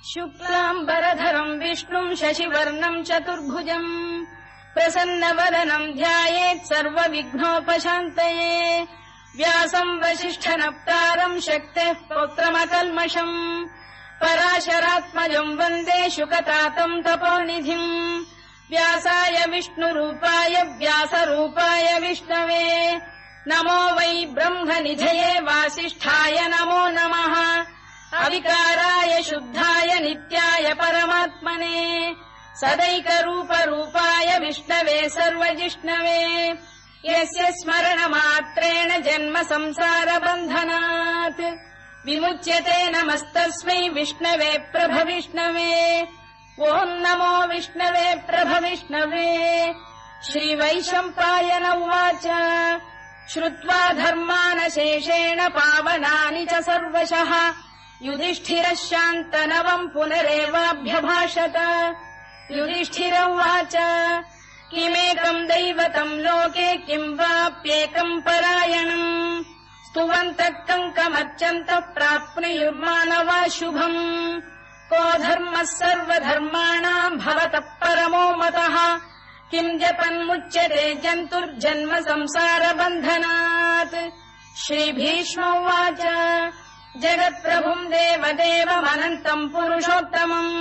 शुक्लाम्बरधरम् विष्णुम् शशिवर्णम् चतुर्भुजम् प्रसन्नवदनम् ध्यायेत् सर्वविघ्नोपशान्तये व्यासम् वसिष्ठनप्तारम् शक्तेः पौत्रमकल्मषम् पराशरात्मजम् वन्दे शुकतातम् तपोनिधिम् व्यासाय विष्णुरूपाय व्यासरूपाय विष्णवे नमो वै ब्रह्मनिधये वासिष्ठाय नमो नमः अविकाराय शुद्धाय नित्याय परमात्मने सदैकरूपरूपाय विष्णवे सर्वजिष्णवे यस्य स्मरणमात्रेण जन्म संसारबन्धनात् विमुच्यते नमस्तस्मै विष्णवे प्रभविष्णवे ॐ नमो विष्णवे प्रभविष्णवे श्रीवैशम्पायन उवाच श्रुत्वा धर्मानशेषेण पावनानि च सर्वशः युधिष्ठिरः शान्तनवम् पुनरेवाभ्यभाषत युधिष्ठिर उवाच किमेकम् दैवतम् लोके किम् वाप्येकम् परायणम् स्तुवन्तः कङ्कमर्चन्तः प्राप्नुयुर्मानवा शुभम् को धर्मः सर्वधर्माणाम् भवतः परमो मतः किम् जपन्मुच्यते जन्तुर्जन्म संसारबन्धनात् श्रीभीष्म उवाच जगत्प्रभुम् देवदेवमनन्तम् पुरुषोत्तमम्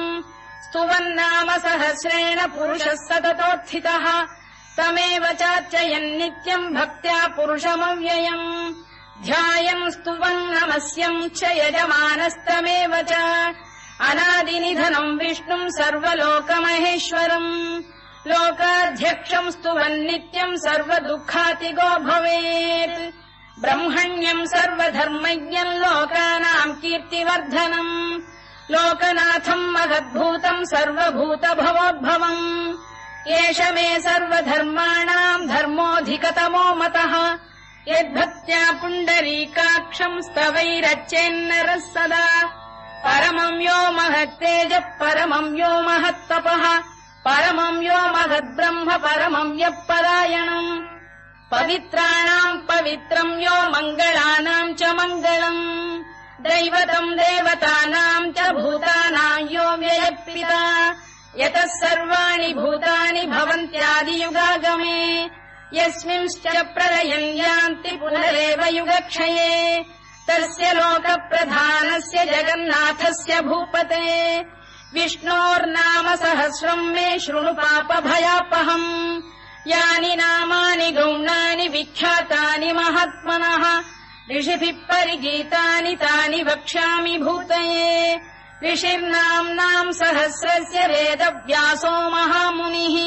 स्तुवन्नाम सहस्रेण पुरुषः सततोत्थितः तमेव चार्चयन्नित्यम् भक्त्या पुरुषमव्ययम् ध्यायम् स्तुवन् नमस्यम् च यजमानस्तमेव च अनादिनिधनम् विष्णुम् सर्वलोकमहेश्वरम् लोकाध्यक्षम् स्तुवन्नित्यम् सर्वदुःखातिगो भवेत् ब्रह्मण्यम् सर्वधर्मज्ञम् लोकानाम् कीर्तिवर्धनम् लोकनाथम् महद्भूतम् सर्वभूतभवोद्भवम् एष मे सर्वधर्माणाम् धर्मोऽधिकतमो मतः यद्भक्त्या पुण्डरीकाक्षम् स्तवैरच्चेन्नरः सदा परमम् यो महत्तेजः परमम् यो महत्तपः परमम् यो महद्ब्रह्म परमम् यः परायणम् पवित्राणाम् पवित्रम् यो मङ्गलानाम् च मङ्गलम् दैवतम् देवतानाम् च भूतानाम् यो व्ययपिता यतः सर्वाणि भूतानि भवन्त्यादियुगागमे यस्मिंश्च प्रलयम् यान्ति पुनरेव युगक्षये तस्य लोकप्रधानस्य जगन्नाथस्य भूपते विष्णोर्नाम सहस्रम् मे शृणु पापभयापहम् यानि नामानि गौणानि विख्यातानि महात्मनः ऋषिभिः परिगीतानि तानि वक्ष्यामि भूतये ऋषिर्नाम्नाम् सहस्रस्य वेदव्यासो महामुनिः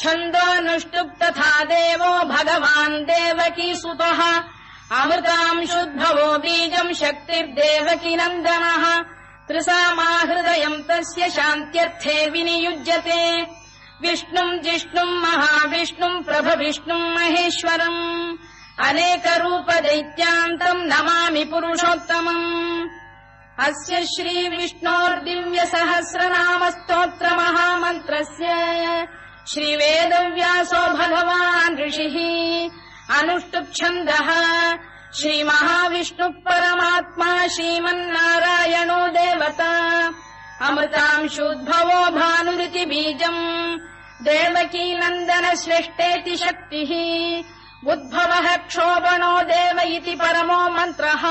छन्दोऽनुष्टुप् तथा देवो भगवान् देवकीसुतः अमृतांशुद्भवो बीजम् शक्तिर्देवकी नन्दनः त्रिसामाहृदयम् तस्य शान्त्यर्थे विनियुज्यते विष्णुम् जिष्णुम् महाविष्णुम् प्रभविष्णुम् महेश्वरम् अनेकरूपदैत्यान्तम् नमामि पुरुषोत्तमम् अस्य श्रीविष्णोर्दिव्यसहस्रनामस्तोत्रमहामन्त्रस्य श्रीवेदव्यासो भगवान् ऋषिः अनुष्टुप्छन्दः श्रीमहाविष्णुः परमात्मा श्रीमन्नारायणो देवता अमृतांशुद्भवो भानुरिति बीजम् देवकी नन्दन श्रेष्ठेति शक्तिः उद्भवः क्षोभणो देव इति परमो मन्त्रः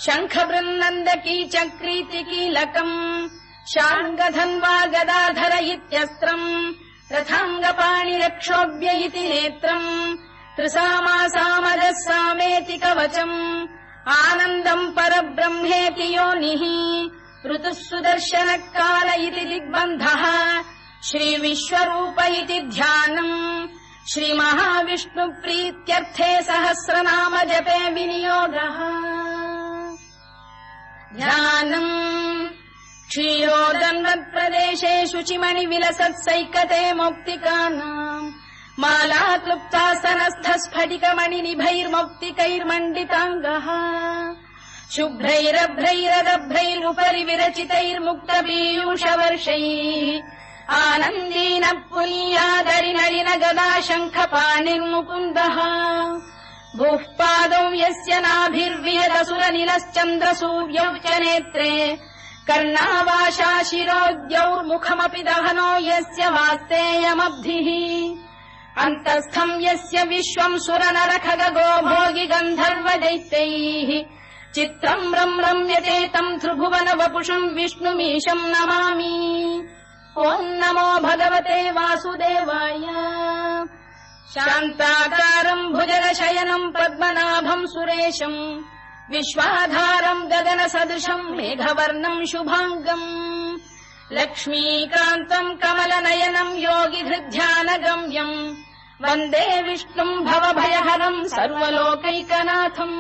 शङ्खबृन्नन्दकी चक्रीति कीलकम् शार्ङ्गधन्वा गदाधर इत्यस्त्रम् रथाङ्गपाणिरक्षोभ्य इति नेत्रम् त्रिसामासामजः सामेति कवचम् आनन्दम् परब्रह्मेति योनिः ऋतुः सुदर्शनकाल इति दिग्बन्धः श्रीविश्वरूप इति ध्यानम् श्रीमहाविष्णुप्रीत्यर्थे सहस्रनाम जपे विनियोगः ध्यानम् क्षीरोदन्वत्प्रदेशे शुचिमणिविलसत्सैकते मौक्तिकानाम् माला क्लुप्तासनस्थस्फटिकमणिनिभैर्मौक्तिकैर्मण्डिताङ्गः शुभ्रैरभ्रैरदभ्रैरुपरि विरचितैर्मुक्तपीयूषवर्षैः आनन्दीनः पुनीयादरिनलिन गदा शङ्खपाणिर्मुकुन्दः भूः पादौ यस्य नाभिर्विहदसुरनिलश्चन्द्रसूर्यौ च नेत्रे कर्णावाशा शिरोद्यौर्मुखमपि दहनो यस्य वास्तेयमब्धिः अन्तस्थम् यस्य विश्वम् सुरनरखगो भोगि गन्धर्वदैत्यैः चित्रम् रम्यते तम् त्रिभुवन वपुषम् विष्णुमीशम् नमामि। ॐ नमो भगवते वासुदेवाय। शान्ताकारम् भुजगशयनम् पद्मनाभम् सुरेशम् विश्वाधारम् गगनसदृशम् मेघवर्णम् शुभाङ्गम् लक्ष्मीकान्तम् कमलनयनम् योगिहृद्ध्यानगम्यम् वन्दे विष्णुम् भवभयहरम् सर्वलोकैकनाथम्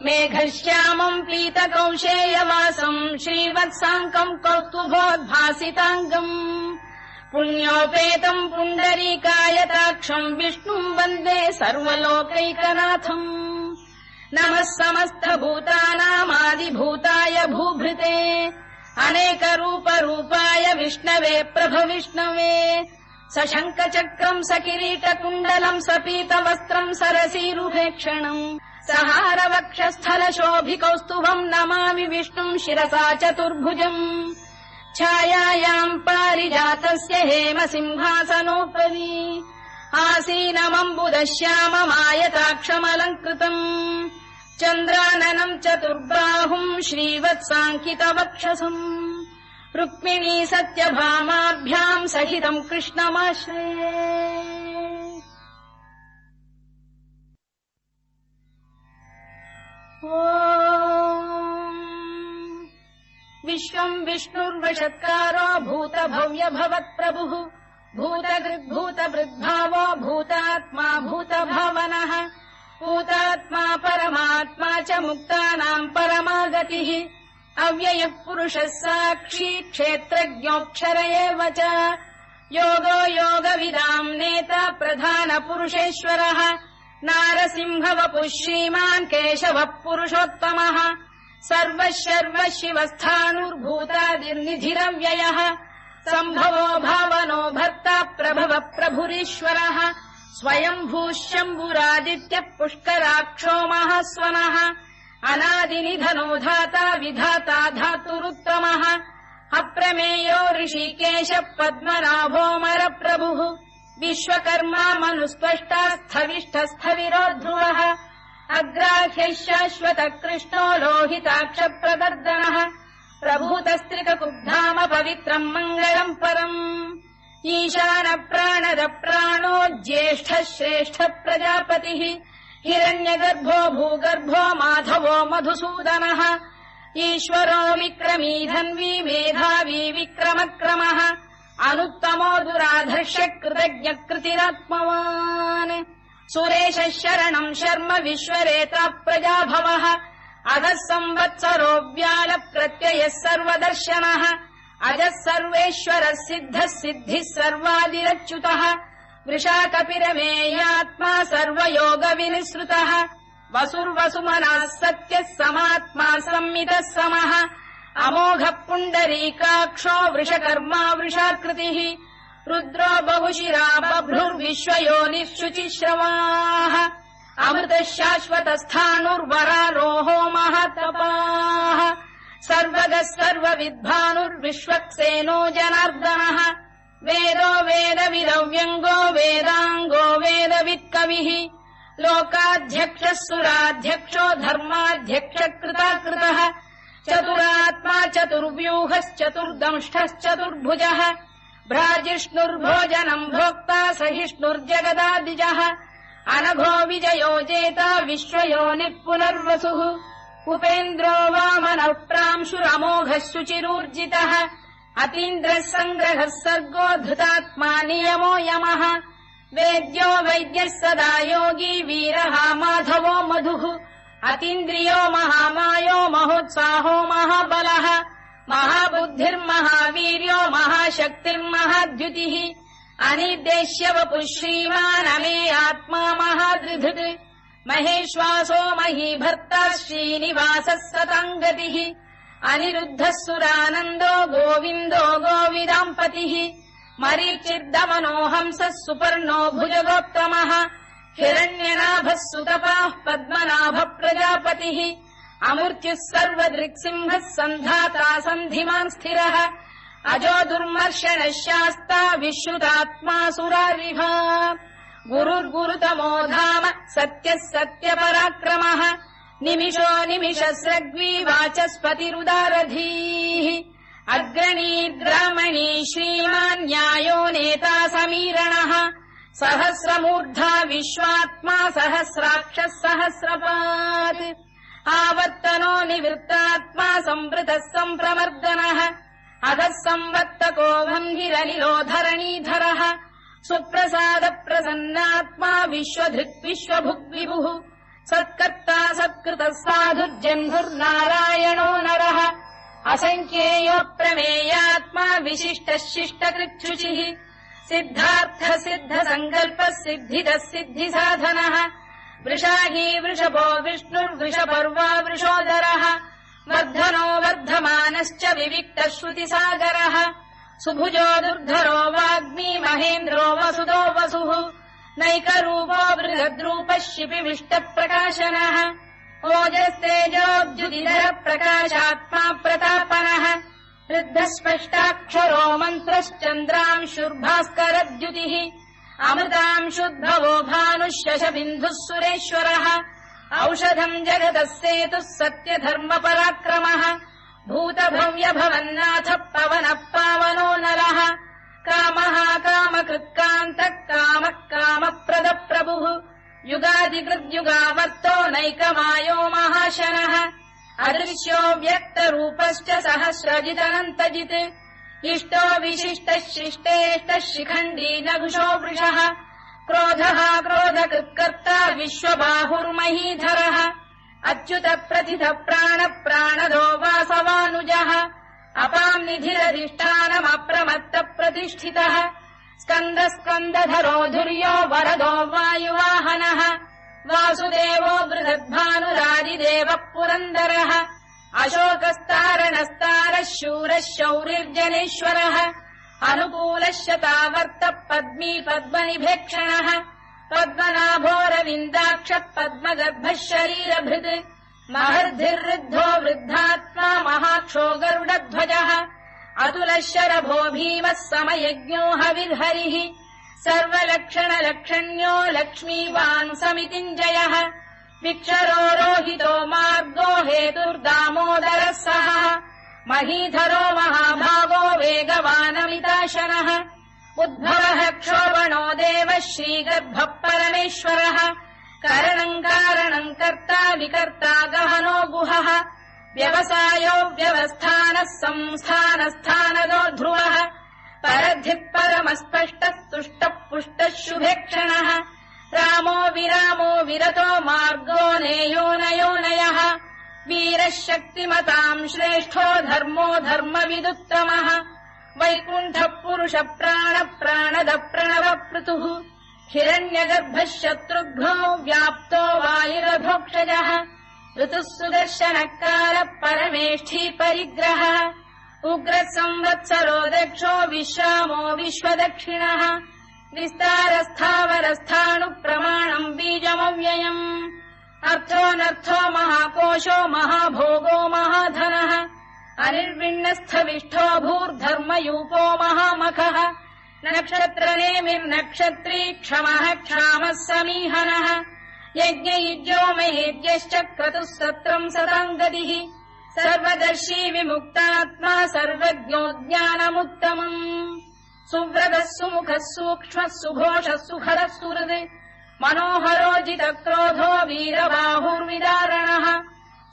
मेघश्यामम् पीतकौशेयवासम् श्रीवत्साङ्कम् कौस्तुभोद्भासिताङ्गम् पुण्योपेतम् पुण्डरीकायताक्षम् विष्णुम् वन्दे सर्वलोकैकनाथम् नमः समस्तभूतानामादिभूताय भूभृते अनेकरूपरूपाय विष्णवे प्रभविष्णवे सशङ्खचक्रम् सकिरीटकुण्डलम् सपीतवस्त्रम् सरसीरुहेक्षणम् सहारवक्षस्थलशोभिकौस्तुभम् नमामि विष्णुम् शिरसा चतुर्भुजम् छायायाम् पारिजातस्य हेमसिंहासनोपरि आसीनमम्बुदश्याममायताक्षमलङ्कृतम् चन्द्राननम् चतुर्बाहुम् श्रीवत्साङ्कितवक्षसम् रुक्मिणी सत्यभामाभ्याम् सहितम् कृष्णमाश्रये। विश्वम् विष्णुर्वषत्कारो भूतभव्य भवत्प्रभुः भूतकृद्भूतभृद्भावो भूतात्मा भूतभावनः भूतात्मा परमात्मा च मुक्तानाम् परमागतिः अव्ययः पुरुषः साक्षी क्षेत्रज्ञोऽक्षर एव च योगो योगविदाम् नेता प्रधानपुरुषेश्वरः नारसिंहवपुः श्रीमान् केशवः पुरुषोत्तमः सर्वः शर्वः शिवस्थाणुर्भूतादिर्निधिरव्ययः सम्भवो भावनो भर्ता प्रभवः प्रभुरीश्वरः स्वयम्भूः शम्भुरादित्यः पुष्कराक्षो महास्वनः अनादिनिधनो धाता विधाता धातुरुत्तमः अप्रमेयो ऋषिकेशः पद्मनाभोऽमरप्रभुः विश्वकर्मा मनुस्पष्टा स्थविष्ठस्थविरो ध्रुवः अग्राह्यः शाश्वतः कृष्णो लोहिताक्षप्रदर्दनः प्रभूतस्त्रिककुब्धाम पवित्रम् मङ्गलम् परम् ईशानप्राणदप्राणो ज्येष्ठः श्रेष्ठः प्रजापतिः हिरण्यगर्भो भूगर्भो माधवो मधुसूदनः ईश्वरो विक्रमी धन्वी मेधावी विक्रमक्रमः अनुत्तमो दुराधर्ष्य कृतज्ञकृतिरात्मवान् सुरेशः शरणम् शर्म विश्वरेता प्रजाभवः अधः संवत्सरो व्यालप्रत्ययः सर्वदर्शनः अजः सर्वेश्वरः सिद्धः सिद्धिः सर्वादिरच्युतः वृषाकपिरमेयात्मा सर्वयोगविनिसृतः वसुर्वसुमनः सत्यः समात्मा संमितः समः अमोघः पुण्डरीकाक्षो वृषकर्मा वृषाकृतिः रुद्रो बहुशिरा बभ्रुर्विश्वयोनिः शुचिश्रवाः अमृतः शाश्वतस्थाणुर्वरारोहो महातपाः सर्वगः सर्वविद्भानुर्विश्वक्सेनो जनार्दनः वेदो वेदविदव्यङ्गो वेदाङ्गो वेदवित्कविः लोकाध्यक्षः सुराध्यक्षो धर्माध्यक्षकृताकृतः चतुरात्मा चतुर्व्यूहश्चतुर्दंष्टश्चतुर्भुजः भ्राजिष्णुर्भोजनम् भोक्ता सहिष्णुर्जगदादिजः अनघो विजयो जेता विश्वयोनिः पुनर्वसुः उपेन्द्रो वामनः प्रांशुरमोघः शुचिरूर्जितः अतीन्द्रः सङ्ग्रहः सर्गो धृतात्मा नियमो यमः वेद्यो वैद्यः सदा योगी वीरः माधवो मधुः अतीन्द्रियो महामायो महोत्साहो महाबलः महाबुद्धिर्महावीर्यो महाशक्तिर्महाद्युतिः अनिर्देश्य वपुः श्रीमान् अमे आत्मा महादृधृत् महेश्वासो महीभर्ता श्रीनिवासः सताङ्गतिः अनिरुद्धः सुरानन्दो गोविन्दो गोविदाम्पतिः मरीचिर्दमनो हंसः सुपर्णो भुजगोत्तमः हिरण्यनाभः सुतपाः पद्मनाभः प्रजापतिः अमृत्युः सर्वदृक्सिंहः सन्धाता सन्धिमान् स्थिरः अजो दुर्मर्षणः शास्ता विश्रुतात्मा सुरारिः गुरुर्गुरुतमो धाम सत्यः सत्यपराक्रमः निमिषो निमिषस्रग्वी वाचस्पतिरुदारधीः अग्रणीर्ग्रामणी श्रीमान् न्यायो नेता समीरणः सहस्रमूर्धा विश्वात्मा सहस्राक्षः सहस्रपात् आवर्तनो निवृत्तात्मा संवृतः सम्प्रमर्दनः अधः संवर्तको भङ्गिरनिलो धरणीधरः सुप्रसाद प्रसन्नात्मा विश्वधृक् विश्वभुग्विभुः सत्कर्ता सत्कृतः साधुर्जह्नुर्नारायणो नरः असङ्ख्येयो प्रमेयात्मा विशिष्टः शिष्टकृच्छुचिः सिद्धार्थ सिद्ध सङ्कल्पः सिद्धिदः सिद्धिसाधनः वृषाही वृषभो विष्णुर्वृषपर्वा वृषोदरः वर्धनो वर्धमानश्च विविक्तः श्रुतिसागरः सुभुजो दुर्धरो वाग्मी महेन्द्रो वसुदो वसुः नैकरूपो बृहद्रूपः शिपिविष्टप्रकाशनः ओजस्तेजोऽब्जुदिधरः प्रकाशात्मा प्रतापनः ऋद्धस्पष्टाक्षरो मन्त्रश्चन्द्रांशुर्भास्करद्युतिः अमृतांशुद्भवो भानुः शशबिन्दुः सुरेश्वरः औषधम् जगतः सेतुः सत्यधर्मपराक्रमः भूतभव्यभवन्नाथ पवनः पावनो नरः कामः कामकृत्कान्तः कामः कामप्रदप्रभुः युगादिकृद्युगावर्तो नैकमायो महाशनः अदृश्यो व्यक्तरूपश्च सहस्रजिदनन्तजित् इष्टो विशिष्टः शिष्टेष्टः शिखण्डी नघुषो वृषः क्रोधः क्रोधकृत्कर्ता विश्वबाहुर्महीधरः अच्युत प्रथित प्राण प्राणदो वासवानुजः अपाम् निधिरधिष्ठानमप्रमत्त प्रतिष्ठितः स्कन्द स्कन्दधरो धुर्यो वरदो वायुवाहनः वासुदेवो बृहद्भानुरादिदेवः पुरन्दरः अशोकस्तारणस्तारः शूरः शौरिर्जनेश्वरः अनुकूलः शतावर्तः पद्मी पद्मनिभेक्षणः पद्मनाभोरविन्दाक्षः पद्मगर्भः शरीरभृत् महर्धिर्वृद्धो वृद्धात्मा महाक्षो गरुडध्वजः अतुलः शरभो भीमः समयज्ञो हविर्हरिः सर्वलक्षणलक्षण्यो लक्ष्मीवान् समितिञ्जयः विक्षरो रोहितो मार्गो हेतुर्दामोदरः सः महीधरो महाभागो वेगवानमिताशनः उद्भवः क्षोभणो देवः श्रीगर्भः परमेश्वरः करणम् कारणम् कर्ता विकर्ता गहनो गुहः व्यवसायो व्यवस्थानः संस्थानस्थानदो ध्रुवः परद्धिः परमस्पष्टः तुष्टः पुष्टः शुभेक्षणः रामो विरामो विरतो मार्गो नेयो नयोनयः वीरः शक्तिमताम् श्रेष्ठो धर्मो धर्मविदुत्तमः वैकुण्ठः पुरुष प्राण प्राणद प्रणव पृतुः हिरण्यगर्भः शत्रुघ्नो व्याप्तो वायुरभोक्षजः ऋतुः सुदर्शनकार परमेष्ठी परिग्रहः उग्रः संवत्सरो दक्षो विश्रामो विश्वदक्षिणः विस्तारस्थावरस्थाणुप्रमाणम् बीजमव्ययम् अर्थोऽनर्थो महाकोशो महाभोगो महाधनः अनिर्विण्णस्थविष्ठो भूर्धर्मयूपो महामखः नक्षत्रनेमिर्नक्षत्री क्षमः क्षामः समीहनः यज्ञयुज्यो महेद्यश्च क्रतुः सत्रम् सताम् गतिः सर्वदर्शी विमुक्तात्मा सर्वज्ञो ज्ञानमुत्तमम् सुव्रतः सुमुखः सूक्ष्मः सुघोषः सुखरः सुहृद् मनोहरोजितक्रोधो वीरबाहुर्विदारणः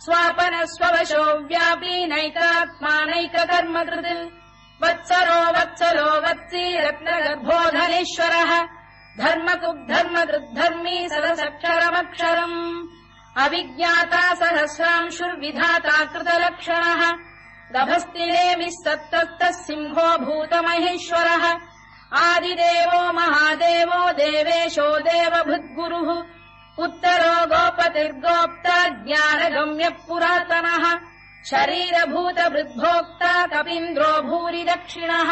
स्वापनः स्ववशो व्यापी नैकात्मानैककर्मकृत् वत्सरो वत्सलो वत्सी रत्नगर्भोधनेश्वरः धर्मकृद्धर्मकृद्धर्मी सदसक्षरमक्षरम् अविज्ञाता सहस्रांशुर्विधाता कृतलक्षणः दभस्तिनेमिः सत्तस्तः सिंहो भूतमहेश्वरः आदिदेवो महादेवो देवेशो देवभृद्गुरुः उत्तरो गोपतिर्गोप्ता ज्ञानगम्यः पुरातनः शरीरभूतवृद्भोक्ता कपीन्द्रो भूरि दक्षिणः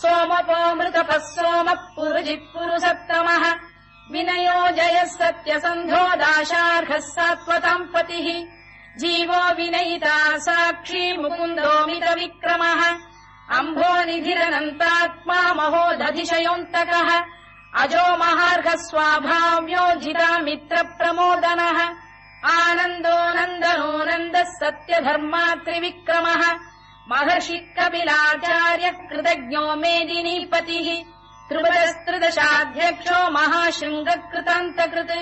सोमपोऽमृतपः सोमः पुरुजित् पुरुसत्तमः विनयो जयः सत्यसन्धो दाशार्हः सात्वताम् पतिः जीवो विनयिता साक्षी मुकुन्दोमित विक्रमः अम्भो निधिरनन्तात्मा महोदधिशयोऽन्तकः अजो महार्घः स्वाभाव्यो जिता मित्र प्रमोदनः आनन्दो नन्दनो नन्दः सत्यधर्मा त्रिविक्रमः महर्षि कपिलाचार्य कृतज्ञो मेदिनीपतिः त्रिपुरस्त्रिदशाध्यक्षो महाशृङ्गकृतान्तकृत्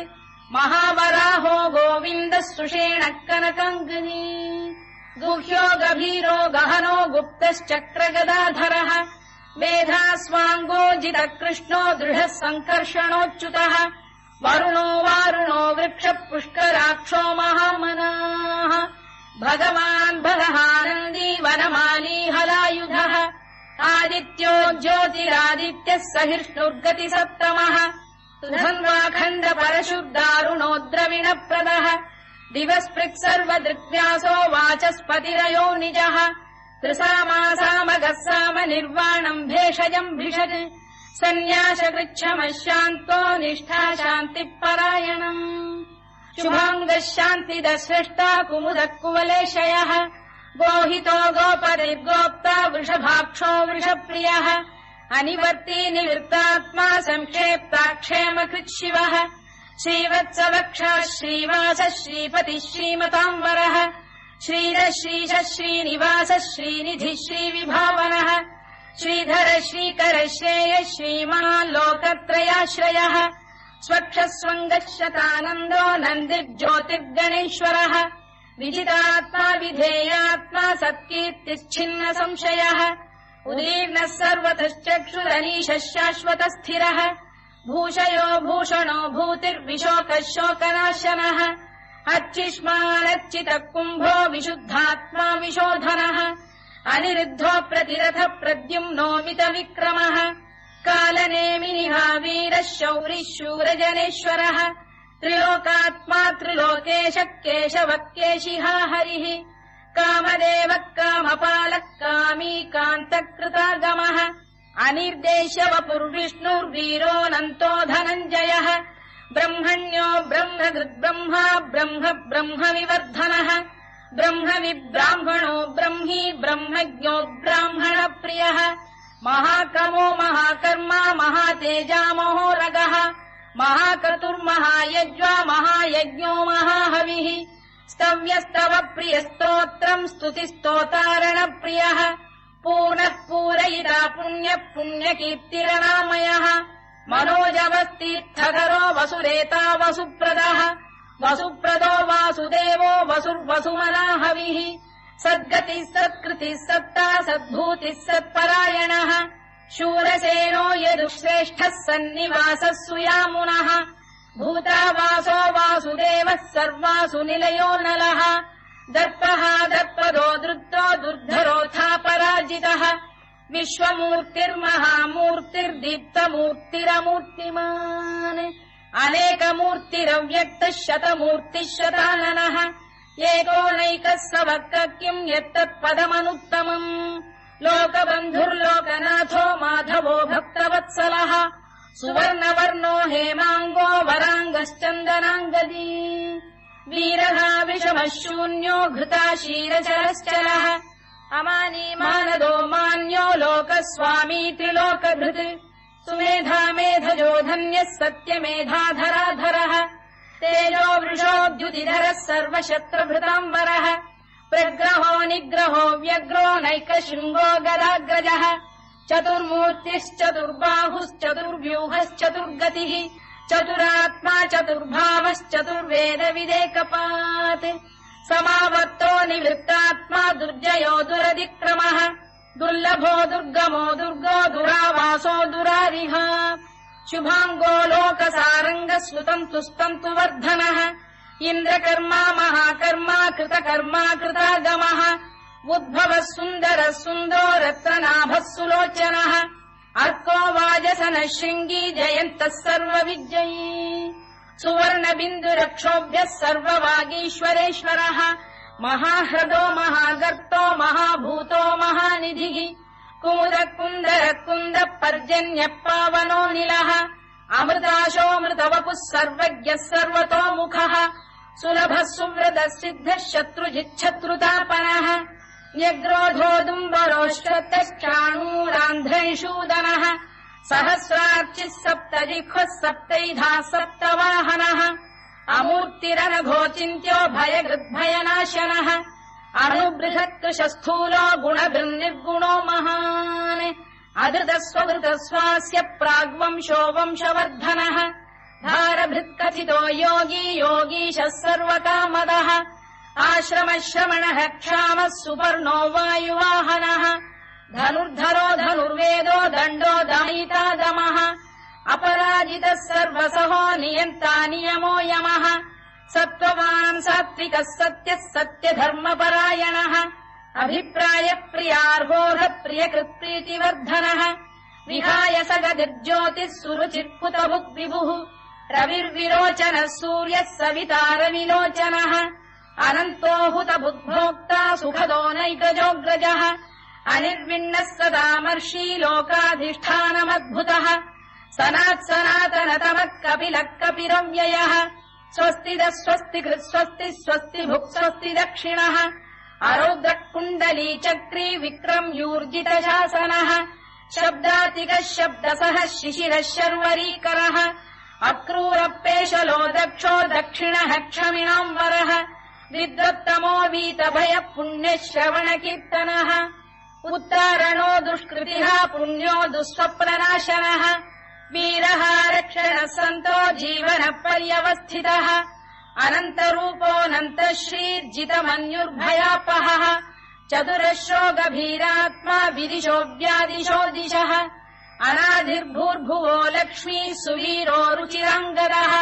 महावराहो गोविन्दः सुषेणः कनकाङ्गिनी गुह्यो गभीरो गहनो गुप्तश्चक्रगदाधरः मेधास्वाङ्गो जितः कृष्णो दृढः सङ्कर्षणोच्युतः वरुणो वारुणो वृक्षः पुष्कराक्षो महामनाः भगवान् बलहानन्दी वनमाली हलायुधः आदित्यो ज्योतिरादित्यः सहिष्णुर्गतिसप्तमः सुधन्वाखण्ड परशुर्दारुणो द्रविणप्रदः दिवस्पृक् सर्वदृग्व्यासो वाचस्पतिरयो निजः त्रिसामासामगः साम निर्वाणम् भेषजम् भिषज सन्न्यासकृच्छमः शान्तो निष्ठा शान्तिपरायणम् शुभाङ्गः शान्तिदः स्रष्टा कुमुदः कुवलेशयः गोहितो गोपतिर्गोप्ता वृषभाक्षो वृषप्रियः अनिवर्ती निवृत्तात्मा संक्षेप्ताक्षेमकृत् शिवः श्रीवत्सवक्षः श्रीवासः श्रीपतिः श्रीमताम्बरः श्रीधः श्रीशः श्रीनिवासः श्रीनिधिः श्रीविभावनः श्रीधर श्रीकर श्रेयः श्रीमान् लोकत्रयाश्रयः स्वक्षस्वङ्गः शतानन्दो नन्दिर्ज्योतिर्गणेश्वरः विजितात्मा विधेयात्मा सत्कीर्तिश्छिन्न संशयः उदीर्णः सर्वतश्चक्षुरनीशः शाश्वतस्थिरः भूषयो भूषणो भूतिर्विशोकः शोकनाशनः अर्चिष्मानर्चितः कुम्भो विशुद्धात्मा विशोधनः अनिरुद्धो प्रतिरथ प्रद्युम्नोमित विक्रमः कालनेमिनिहा वीरः शौरिः शूरजनेश्वरः त्रिलोकात्मा त्रिलोकेशः केशवः केशिहा हरिः कामदेवः कामपालः कामी कान्तकृतागमः अनिर्देश्य वपुर्विष्णुर्वीरोऽनन्तो धनञ्जयः ब्रह्मण्यो ब्रह्मकृद्ब्रह्मा ब्रह्म ब्रह्मविवर्धनः ब्रह्मविब्राह्मणो ब्रह्मी ब्रह्मज्ञो ब्राह्मणप्रियः महाकमो महाकर्मा महातेजा महोरगः महाक्रतुर्महायज्वा महायज्ञो महाहविः स्तव्यस्तव प्रियस्तोत्रम् स्तुतिस्तोतारणप्रियः पूर्णः पूरयिता पुण्यः पुण्यकीर्तिरनामयः मनोजवस्तीर्थकरो वसुरेता वसुप्रदः वसुप्रदो वासुदेवो वसुर्वसुमनाहविः सद्गतिः सत्कृतिः सत्ता सद्भूतिः सत्परायणः शूरसेनो यदुश्रेष्ठः सन्निवासः सुयामुनः भूतावासो वासुदेवः सर्वासु निलयो नलः दर्पः दर्पदो दृप्तो दुर्धरोऽथा पराजितः विश्वमूर्तिर्महामूर्तिर्दीप्तमूर्तिरमूर्तिमान् अनेकमूर्तिरव्यक्तः शतमूर्तिः शताननः एकोनैकः सवक्कः किम् यत्तत्पदमनुत्तमम् लोकबन्धुर्लोकनाथो माधवो भक्तवत्सलः सुवर्णवर्णो हेमाङ्गो वराङ्गश्चन्दनाङ्गदी वीरः विषमः शून्यो घृता शीरचरश्चरः अमानी मानदो मान्यो लोकस्वामी त्रिलोकधृत् सुमेधा मेधजो धन्यः सत्यमेधाधराधरः तेजो वृषोद्युतिधरः सर्वशत्रुभृताम्बरः प्रग्रहो निग्रहो व्यग्रो नैकशृङ्गो गदाग्रजः चतुर्मूर्तिश्चतुर्बाहुश्चतुर्व्यूहश्चतुर्गतिः चतुरात्मा चतुर्भावश्चतुर्वेदविदेकपात् समावर्तो निवृत्तात्मा दुर्जयो दुरतिक्रमः दुर्लभो दुर्गमो दुर्गो दुरावासो दुरारिः शुभाङ्गो लोकसारङ्गः सुतन्तु वर्धनः इन्द्रकर्मा महाकर्मा कृतकर्मा कृतागमः उद्भवः सुन्दरः सुन्दरो रत्ननाभः सुलोचनः अर्को वाजसनः शृङ्गी जयन्तः सर्वविजयी सुवर्णबिन्दुरक्षोभ्यः सर्ववागीश्वरेश्वरः महाह्रदो महागर्तो महाभूतो महानिधिः कुमुदः कुन्दरः कुन्दः पर्जन्यः पावनो निलः अमृताशोऽमृतवपुः सर्वज्ञः सर्वतोमुखः सुलभः सुव्रतः सिद्धः शत्रुजिच्छत्रुतापनः न्यग्रोधोदुम्बरोश्चतश्चाणूरान्ध्रैषूदनः सहस्रार्चिः सप्तजिह्वः सप्तैधाः सप्तवाहनः अमूर्तिरनघोचिन्त्यो भयगृद्भयनाशनः अणुबृहत्कृशस्थूलो गुणभृन्निर्गुणो महान् अधृतस्वधृतस्वास्य प्राग्वंशो वंशवर्धनः धारभृत्कथितो योगी योगीशः सर्वकामदः आश्रमश्रमणः क्षामः सुपर्णो वायुवाहनः धनुर्धरो धनुर्वेदो दण्डो दमयिता दमः अपराजितः सर्वसहो नियन्ता नियमो यमः सत्त्ववान् सात्विकः सत्यः सत्यधर्मपरायणः अभिप्रायप्रियार्होरः प्रियकृत्प्रीतिवर्धनः विहाय सगतिर्ज्योतिः सुरुचित्पुतभुग्विभुः रविर्विरोचनः सूर्यः सवितारविलोचनः अनन्तो हुतभुग्भोक्ता सुखदो नैकजोऽग्रजः अनिर्विण्णः सदामर्षी लोकाधिष्ठानमद्भुतः सनात्सनातनतमः कपिलः कपिरव्ययः स्वस्तिदः स्वस्तिकृत् स्वस्ति स्वस्तिभुक् स्वस्ति दक्षिणः अरौद्रः कुण्डली चक्री विक्रम्यूर्जितशासनः शब्दातिकः शब्दसः शिशिरः शर्वरीकरः अक्रूरपेशलो दक्षो दक्षिणः क्षमिणाम्बरः विद्वत्तमो वीतभयः पुण्यः श्रवणकीर्तनः उत्तारणो दुष्कृतिः पुण्यो दुःस्वप्ननाशनः वीरः रक्षणः सन्तो जीवनः पर्यवस्थितः अनन्तरूपोऽनन्तः श्रीर्जितमन्युर्भयापहः चतुरश्रो गभीरात्मा विदिशो व्यादिशो दिशः अनाधिर्भूर्भुवो लक्ष्मी सुवीरो रुचिराङ्गदः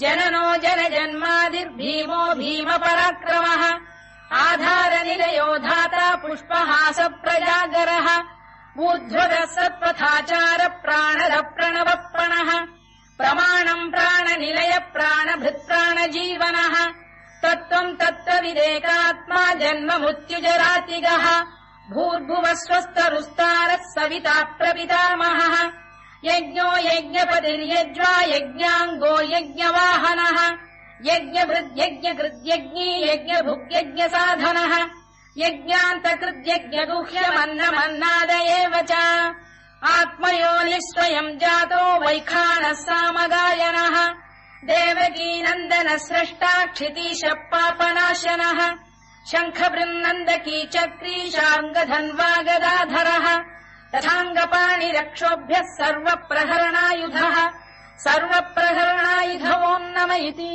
जननो जनजन्मादिर्भीमो भीमपराक्रमः आधारनिलयो धाता पुष्पहास प्रजागरः ऊर्ध्वरः सत्पथाचार प्राणद प्रणवप्रणः प्रमाणम् प्राणनिलय प्राणभृत्प्राणजीवनः तत्त्वम् तत्त्वविदेकात्मा जन्ममृत्युजरातिगः भूर्भुवः स्वस्तरुस्तारः सविता प्रपितामहः यज्ञो यज्ञपतिर्यज्वा यज्ञाङ्गो यज्ञवाहनः यज्ञभृद्यज्ञकृद्यज्ञी यज्ञभुग्यज्ञसाधनः यज्ञान्तकृद्यज्ञगुह्यमन्नमन्नाद एव च आत्मयोनिः स्वयम् जातो वैखानः सामगायनः देवकीनन्दनः स्रष्टा क्षितीशः पापनाशनः शङ्खबृन्नन्दकी चक्री शार्ङ्गधन्वा गदाधरः तथाङ्गपाणिरक्षोभ्यः सर्वप्रहरणायुधः सर्वप्रहरणायुधवो नम इति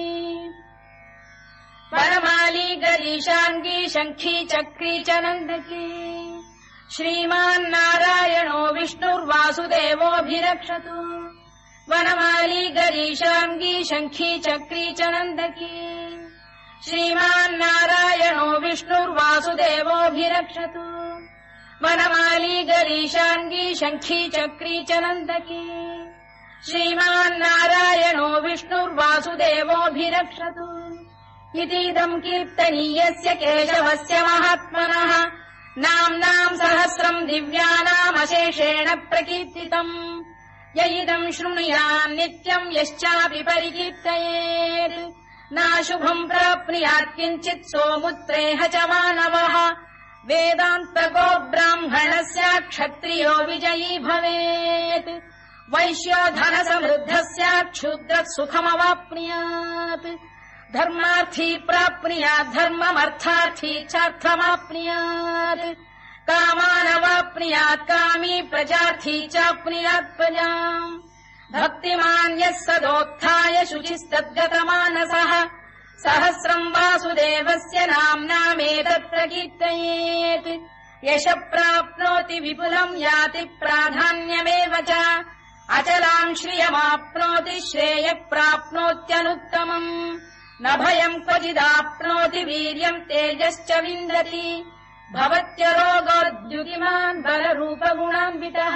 वनमाली गरीशाङ्गी शङ्खी चक्री च नन्दकी श्रीमान्नारायणो विष्णुर्वासुदेवोऽभिरक्षतु वनमाली गरीशाङ्गी शङ्खी चक्री च नन्दकी श्रीमान्नारायणो विष्णुर्वासुदेवोऽभिरक्षतु वनमाली गरीशाङ्गी शङ्खी चक्री च नन्दकी श्रीमान्नारायणो विष्णुर्वासुदेवोऽभिरक्षतु इतीदम् कीर्तनीयस्य केशवस्य महात्मनः नाम्नाम् सहस्रम् दिव्यानामशेषेण प्रकीर्तितम् य इदम् शृणुयान् नित्यम् यश्चापि परिकीर्तयेत् नाशुभम् प्राप्नुयात् किञ्चित् सोमुत्रेह च मानवः वेदान्तको ब्राह्मणस्य क्षत्रियो विजयी भवेत् वैश्यो धनसमृद्धस्य क्षुद्रः सुखमवाप्नुयात् धर्मार्थी प्राप्नुयात् धर्ममर्थार्थी चार्थमाप्नुयात् कामानवाप्नुयात् कामी प्रजार्थी चाप्नुयात् प्रजाम् भक्तिमान् यः सदोत्थाय शुचिस्तद्गतमानसः सहस्रम् वासुदेवस्य नाम्नामेतत्र कीर्तयेत् यशः प्राप्नोति विपुलम् याति प्राधान्यमेव च अचलाम् श्रियमाप्नोति श्रेयः प्राप्नोत्यनुत्तमम् न भयम् क्वचिदाप्नोति वीर्यम् तेजश्च विन्दति भवत्यरोगोद्युतिमान् बलरूपगुणान्वितः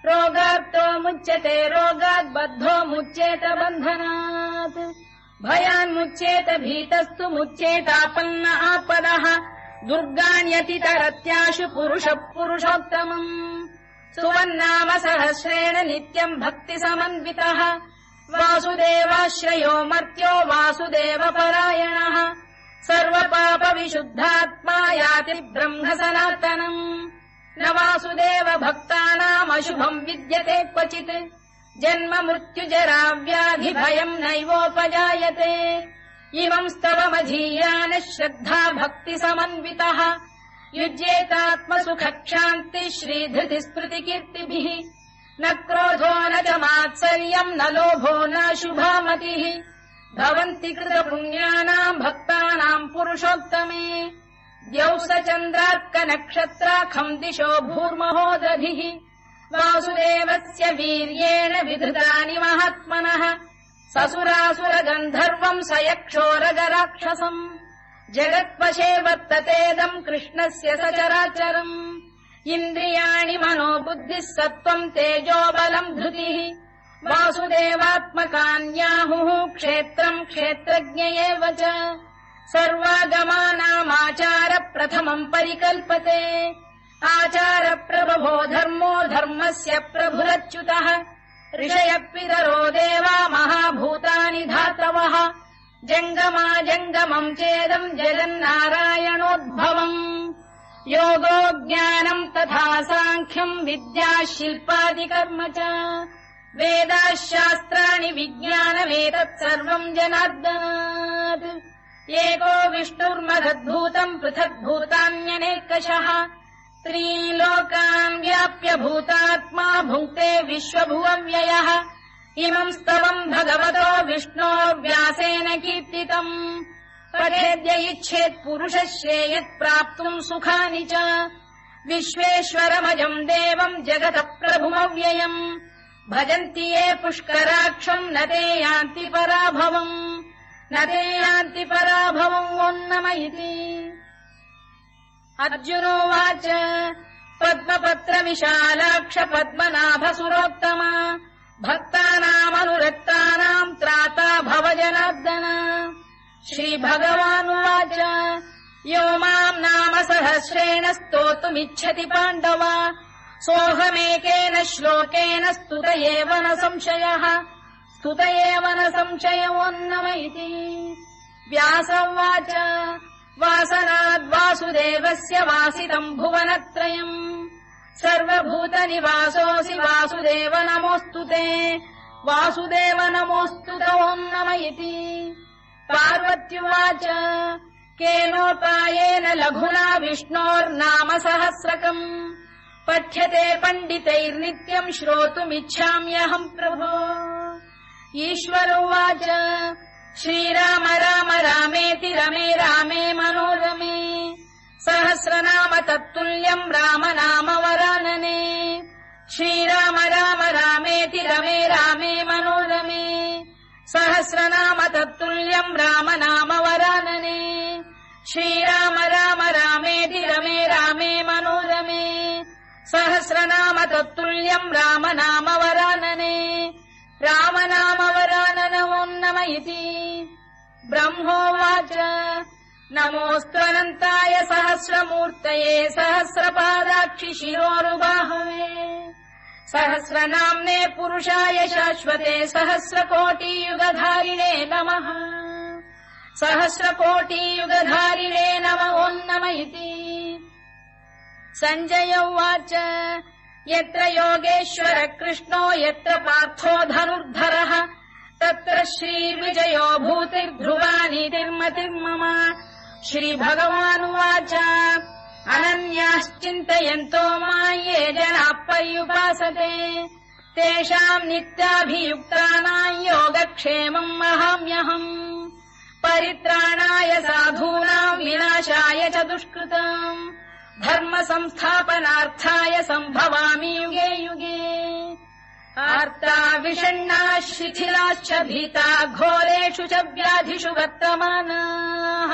रोगार्तो मुच्यते रोगात् बद्धो मुच्येत बन्धनात् भयान्मुच्येत भीतस्तु मुच्येतापन्न आपदः दुर्गाण्यतितरत्याशु पुरुषः पुरुषोत्तमम् सुवन्नाम सहस्रेण नित्यम् भक्तिसमन्वितः वासुदेवाश्रयो मर्त्यो वासुदेवपरायणः सर्वपापविशुद्धात्मा याति ब्रह्म सनातनम् न वासुदेव भक्तानामशुभम् विद्यते क्वचित् जन्म मृत्युजरा व्याधि भयम् नैवोपजायते इमम् स्तवमधीयानः श्रद्धा भक्ति समन्वितः युज्येतात्मसुखक्षान्ति श्रीधृति स्मृतिकीर्तिभिः न क्रोधो न च मात्सर्यम् न लोभो न शुभामतिः भवन्ति कृतपुण्यानाम् भक्तानाम् पुरुषोत्तमे द्यौः चन्द्रार्कनक्षत्राखम् दिशो भूर्महो दधिः वासुदेवस्य वीर्येण विधृतानि महात्मनः ससुरासुरगन्धर्वम् स यक्षोरगराक्षसम् जगत्वशे वर्ततेदम् कृष्णस्य सचराचरम् इन्द्रियाणि मनो बुद्धिः सत्त्वम् तेजो बलम् धृतिः वासुदेवात्मकान्याहुः क्षेत्रम् क्षेत्रज्ञ एव च सर्वागमानामाचार प्रथमम् परिकल्पते आचार प्रभवो धर्मो धर्मस्य प्रभुरच्युतः ऋषयः पितरो देवा महाभूतानि धातवः जङ्गमाजङ्गमम् चेदम् जगन्नारायणोद्भवम् योगो ज्ञानम् तथा साङ्ख्यम् विद्या शिल्पादिकर्म च वेदाः शास्त्राणि विज्ञानमेतत् सर्वम् जनार्दनात् एको विष्णुर्महद्भूतम् पृथग्भूतान्यनेकशः त्रीन् लोकान् व्याप्य भूतात्मा भुङ्क्ते विश्वभुवव्ययः इमम् स्तवम् भगवतो विष्णोर्व्यासेन कीर्तितम् पठेद्य इच्छेत् पुरुषः श्रेयत् प्राप्तुम् सुखानि च विश्वेश्वरमजम् देवम् जगतः प्रभुमव्ययम् भजन्ति ये पुष्कराक्षम् न ते यान्ति पराभवम् ओन्नम इति अर्जुनोवाच पद्मपत्र विशालाक्ष पद्मनाभसुरोत्तम भक्तानामनुरक्तानाम् त्राता भव जनार्दन श्रीभगवानुवाच यो माम् नाम सहस्रेण स्तोतुमिच्छति पाण्डव सोऽहमेकेन श्लोकेन स्तुत एव न संशयोऽन्नम इति व्यासोवाच वासनाद्वासुदेवस्य वासितम् भुवनत्रयम् सर्वभूतनिवासोऽसि वासुदेव नमोऽस्तु ते ओन्नम इति पार्वत्युवाच केनोपायेन लघुना विष्णोर्नाम सहस्रकम् पठ्यते पण्डितैर्नित्यम् श्रोतुमिच्छाम्यहम् प्रभो ईश्वरोवाच श्रीराम राम रामेति रमे रामे मनोरमे सहस्रनाम तत्तुल्यम् राम नाम वरानने श्रीराम राम रामेति रमे रामे मनोरमे सहस्रनाम तत्तुल्यम् राम नाम वरानने श्रीराम राम रामेति रमे रामे मनोरमे सहस्रनाम तत्तुल्यम् राम नाम वरानने राम नाम वराननमोन्नम इति ब्रह्मोवाच नमोऽस्त्वनन्ताय सहस्रमूर्तये सहस्रपादाक्षि शिरोरुबाहवे सहस्रनाम्ने पुरुषाय शाश्वते सहस्रकोटियुगधारिणे नमः सहस्रकोटियुगधारिणे ओन्नम इति सञ्जय उवाच यत्र योगेश्वर कृष्णो यत्र पार्थो धनुर्धरः तत्र श्रीविजयो भूतिर्ध्रुवानीतिर्मतिर्मम श्रीभगवानुवाच अनन्याश्चिन्तयन्तो मां ये जनाः पर्युपासते तेषाम् नित्याभियुक्तानाम् योगक्षेमम् वहाम्यहम् परित्राणाय साधूनाम् विनाशाय च दुष्कृताम् धर्म संस्थापनार्थाय सम्भवामि युगे युगे आर्ता विषण्णाः शिथिलाश्च भीता घोरेषु च व्याधिषु वर्तमानाः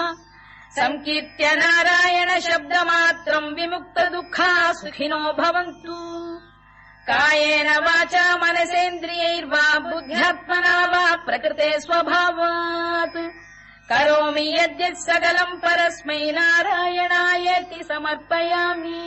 संकीर्त्य नारायण शब्दमात्रम् विमुक्त दुःखाः सुखिनो भवन्तु कायेन वाचा मनसेन्द्रियैर्वा बुद्ध्यात्मना वा प्रकृते स्वभावात् करोमि यद्यत् सकलम् परस्मै नारायणायेति समर्पयामि।